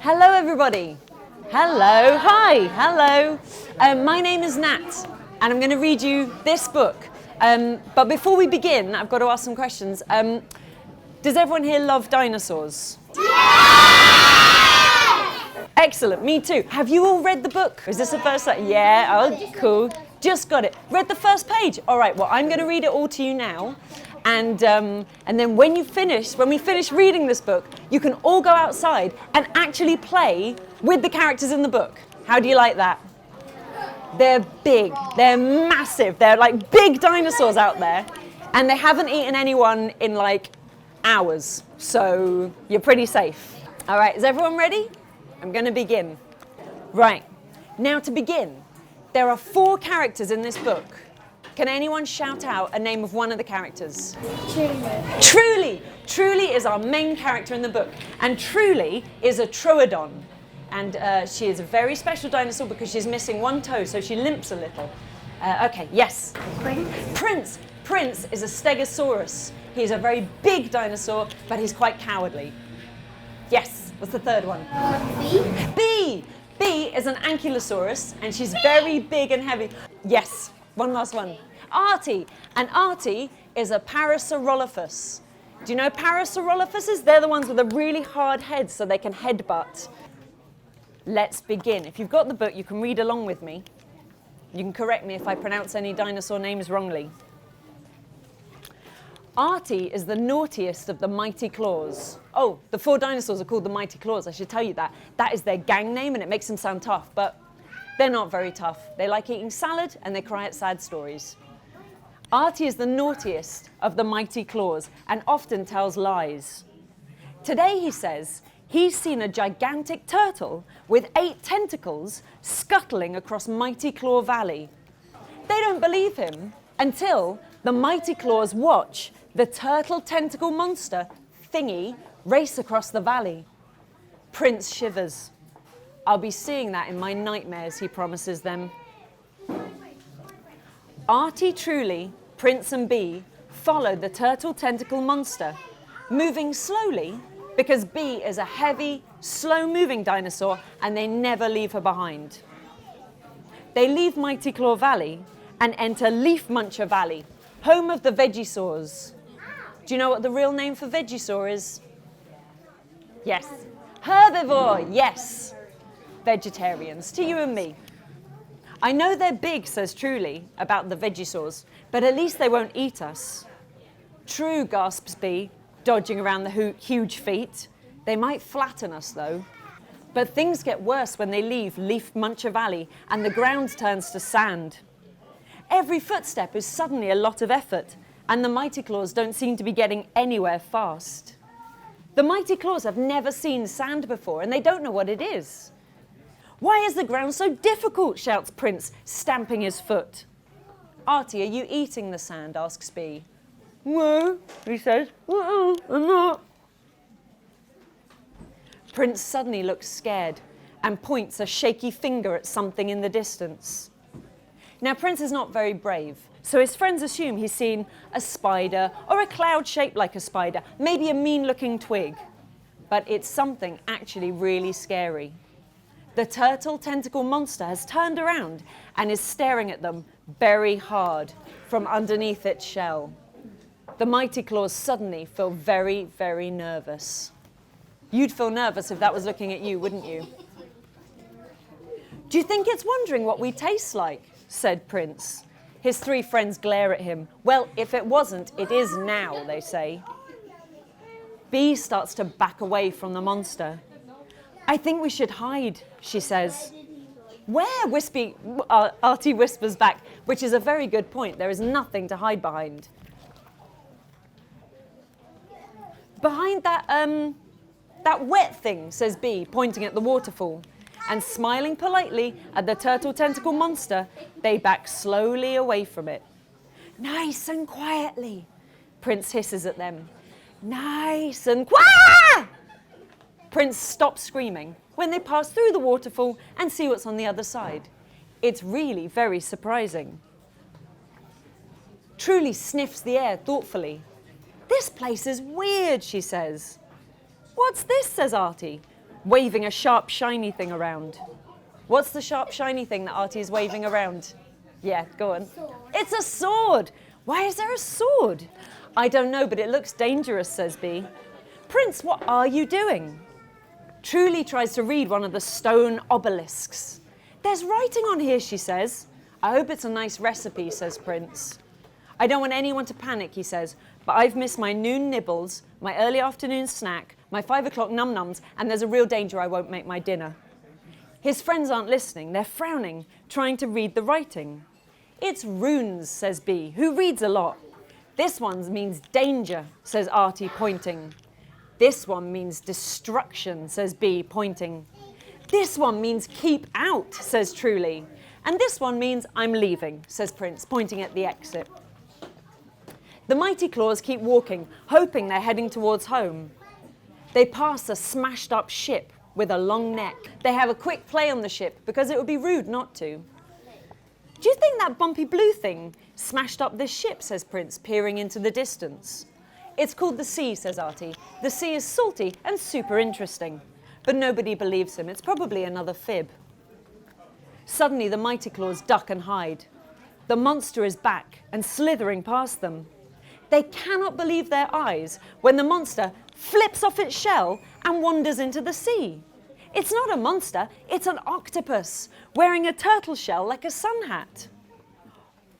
Hello, everybody. Hello, hi, hello. My name is Nat, and I'm going to read you this book. But before we begin, I've got to ask some questions. Does everyone here love dinosaurs? Yeah! Excellent, me too. Have you all read the book? Is this the first time? Yeah, oh, cool. Just got it. Read the first page. All right, well, I'm going to read it all to you now. And then when we finish reading this book, you can all go outside and actually play with the characters in the book. How do you like that? They're big, they're massive, they're like big dinosaurs out there, and they haven't eaten anyone in like hours, so you're pretty safe. All right, is everyone ready? I'm going to begin. Right, now to begin, there are 4 characters in this book. Can anyone shout out a name of one of the characters? Truly. Truly is our main character in the book. And Truly is a troodon. And she is a very special dinosaur because she's missing one toe, so she limps a little. Okay, yes. Prince. Prince is a stegosaurus. He's a very big dinosaur, but he's quite cowardly. Yes, what's the third one? Bee. Bee is an ankylosaurus, and she's very big and heavy. Yes. One last one. Artie. And Artie is a parasaurolophus. Do you know parasaurolophuses? They're the ones with a really hard head so they can headbutt. Let's begin. If you've got the book, you can read along with me. You can correct me if I pronounce any dinosaur names wrongly. Artie is the naughtiest of the mighty claws. Oh, the 4 dinosaurs are called the mighty claws. I should tell you that. That is their gang name and it makes them sound tough, but they're not very tough. They like eating salad and they cry at sad stories. Artie is the naughtiest of the mighty claws and often tells lies. Today, he says, he's seen a gigantic turtle with 8 tentacles scuttling across Mighty Claw Valley. They don't believe him until the mighty claws watch the turtle tentacle monster thingy race across the valley. Prince shivers. I'll be seeing that in my nightmares, he promises them. Artie, Truly, Prince and Bee follow the turtle tentacle monster, moving slowly because Bee is a heavy, slow-moving dinosaur and they never leave her behind. They leave Mighty Claw Valley and enter Leaf Muncher Valley, home of the Vegisaurs. Do you know what the real name for Vegisaur is? Yes. Herbivore, yes. Vegetarians, to you and me. I know they're big, says Truly, about the Vegisaurs, but at least they won't eat us. True, gasps Bee, dodging around the huge feet. They might flatten us, though. But things get worse when they leave Leaf Muncher Valley and the ground turns to sand. Every footstep is suddenly a lot of effort, and the mighty claws don't seem to be getting anywhere fast. The mighty claws have never seen sand before, and they don't know what it is. Why is the ground so difficult? Shouts Prince, stamping his foot. Artie, are you eating the sand? Asks Bee. No, he says. I'm not. Prince suddenly looks scared and points a shaky finger at something in the distance. Now, Prince is not very brave, so his friends assume he's seen a spider or a cloud shaped like a spider, maybe a mean-looking twig. But it's something actually really scary. The turtle tentacle monster has turned around and is staring at them very hard from underneath its shell. The mighty claws suddenly feel very, very nervous. You'd feel nervous if that was looking at you, wouldn't you? Do you think it's wondering what we taste like? Said Prince. His 3 friends glare at him. Well, if it wasn't, it is now, they say. Bee starts to back away from the monster. I think we should hide, she says. Where? Artie whispers back, which is a very good point. There is nothing to hide behind. Behind that wet thing, says Bee, pointing at the waterfall. And smiling politely at the turtle tentacle monster, they back slowly away from it. Nice and quietly, Prince hisses at them. Nice and quiet! Prince stops screaming when they pass through the waterfall and see what's on the other side. It's really very surprising. Truly sniffs the air thoughtfully. This place is weird, she says. What's this, says Artie. waving a sharp, shiny thing around. What's the sharp, shiny thing that Artie is waving around? Yeah, go on. It's a sword. Why is there a sword? I don't know, but it looks dangerous, says Bee. Prince, what are you doing? Truly tries to read one of the stone obelisks. There's writing on here, she says. I hope it's a nice recipe, says Prince. I don't want anyone to panic, he says, but I've missed my noon nibbles, my early afternoon snack, my 5 o'clock num-nums, and there's a real danger I won't make my dinner. His friends aren't listening. They're frowning, trying to read the writing. It's runes, says Bee, who reads a lot. This one means danger, says Artie, pointing. This one means destruction, says Bee, pointing. This one means keep out, says Truly. And this one means I'm leaving, says Prince, pointing at the exit. The mighty claws keep walking, hoping they're heading towards home. They pass a smashed up ship with a long neck. They have a quick play on the ship because it would be rude not to. Do you think that bumpy blue thing smashed up this ship, says Prince, peering into the distance. It's called the sea, says Artie. The sea is salty and super interesting. But nobody believes him. It's probably another fib. Suddenly the mighty claws duck and hide. The monster is back and slithering past them. They cannot believe their eyes when the monster flips off its shell and wanders into the sea. It's not a monster, it's an octopus, wearing a turtle shell like a sun hat.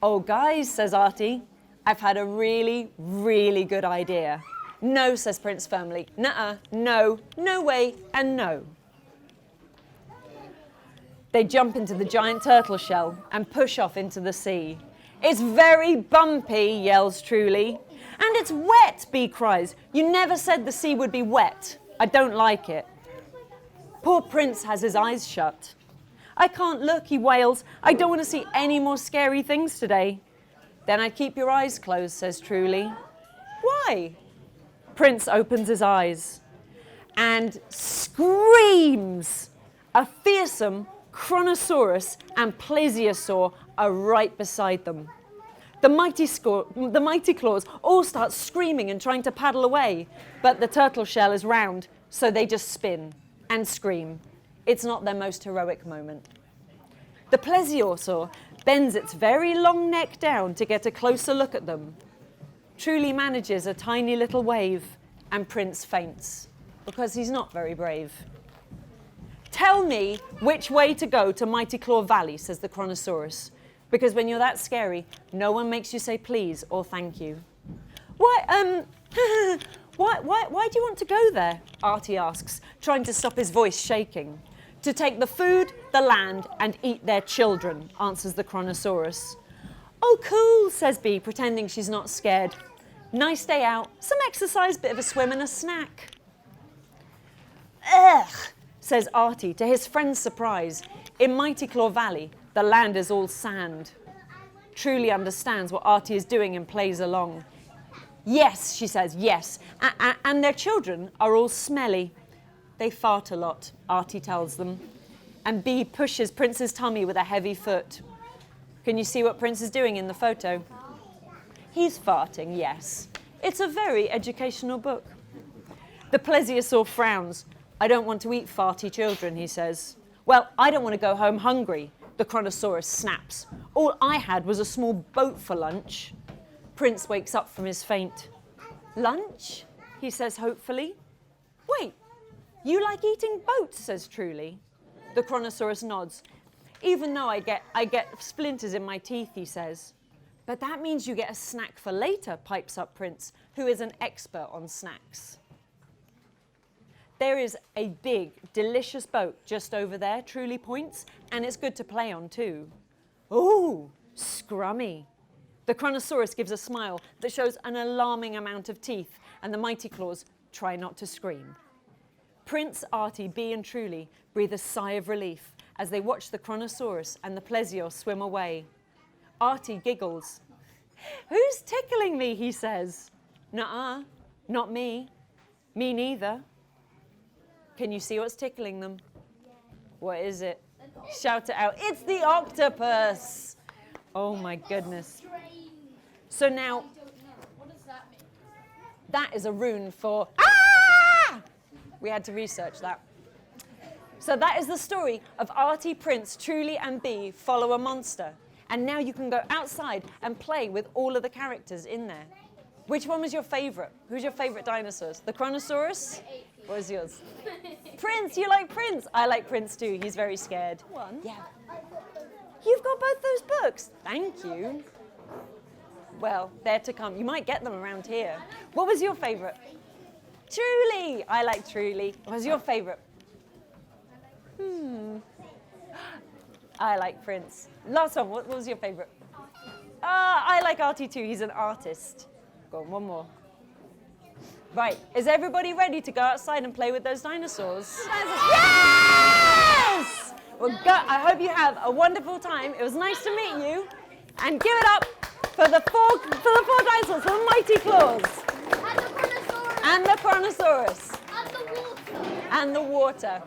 Oh guys, says Artie, I've had a really, really good idea. No, says Prince firmly. Nuh-uh, no, no way, and no. They jump into the giant turtle shell and push off into the sea. It's very bumpy, yells Truly. And it's wet, Bee cries. You never said the sea would be wet. I don't like it. Poor Prince has his eyes shut. I can't look, he wails. I don't want to see any more scary things today. Then I'd keep your eyes closed, says Truly. Why? Prince opens his eyes and screams. A fearsome Chronosaurus and Plesiosaur are right beside them. The mighty claws all start screaming and trying to paddle away, but the turtle shell is round, so they just spin and scream. It's not their most heroic moment. The Plesiosaur bends its very long neck down to get a closer look at them. Truly manages a tiny little wave, and Prince faints, because he's not very brave. Tell me which way to go to Mighty Claw Valley, says the Chronosaurus, because when you're that scary, no one makes you say please or thank you. Why do you want to go there? Artie asks, trying to stop his voice shaking. To take the food, the land, and eat their children, answers the Chronosaurus. Oh, cool, says Bee, pretending she's not scared. Nice day out, some exercise, bit of a swim and a snack. Ugh, says Artie, to his friend's surprise. In Mighty Claw Valley, the land is all sand. Truly understands what Artie is doing and plays along. Yes, she says, yes, and their children are all smelly. They fart a lot, Artie tells them, and Bee pushes Prince's tummy with a heavy foot. Can you see what Prince is doing in the photo? He's farting, yes. It's a very educational book. The Plesiosaur frowns. I don't want to eat farty children, he says. Well, I don't want to go home hungry, the Chronosaurus snaps. All I had was a small boat for lunch. Prince wakes up from his faint. Lunch? He says hopefully. Wait, you like eating boats, says Truly. The Chronosaurus nods. Even though I get splinters in my teeth, he says. But that means you get a snack for later, pipes up Prince, who is an expert on snacks. There is a big, delicious boat just over there, Truly points, and it's good to play on too. Ooh, scrummy. The Chronosaurus gives a smile that shows an alarming amount of teeth, and the mighty claws try not to scream. Prince, Artie, Bee and Truly breathe a sigh of relief as they watch the Chronosaurus and the Plesio swim away. Artie giggles. Who's tickling me, he says. Nuh-uh, not me. Me neither. Can you see what's tickling them? What is it? Shout it out. It's the octopus. Oh my goodness. So now, what does that mean? That is a rune for, ah! We had to research that. So that is the story of Artie, Prince, Truly, and Bee follow a monster. And now you can go outside and play with all of the characters in there. Which one was your favorite? Who's your favorite dinosaurs? The Chronosaurus? What was yours? Prince, you like Prince? I like Prince too, he's very scared. One? Yeah. You've got both those books. Thank you. Well, they're to come. You might get them around here. What was your favorite? Truly. I like Truly. What was your favorite? I like Prince. Last one, what was your favorite? I like Artie too. He's an artist. Go on, one more. Right, is everybody ready to go outside and play with those dinosaurs? Yes! Well, I hope you have a wonderful time. It was nice to meet you. And give it up for the four dinosaurs, for the mighty claws. And the Chronosaurus. And the Chronosaurus. And the water. And the water.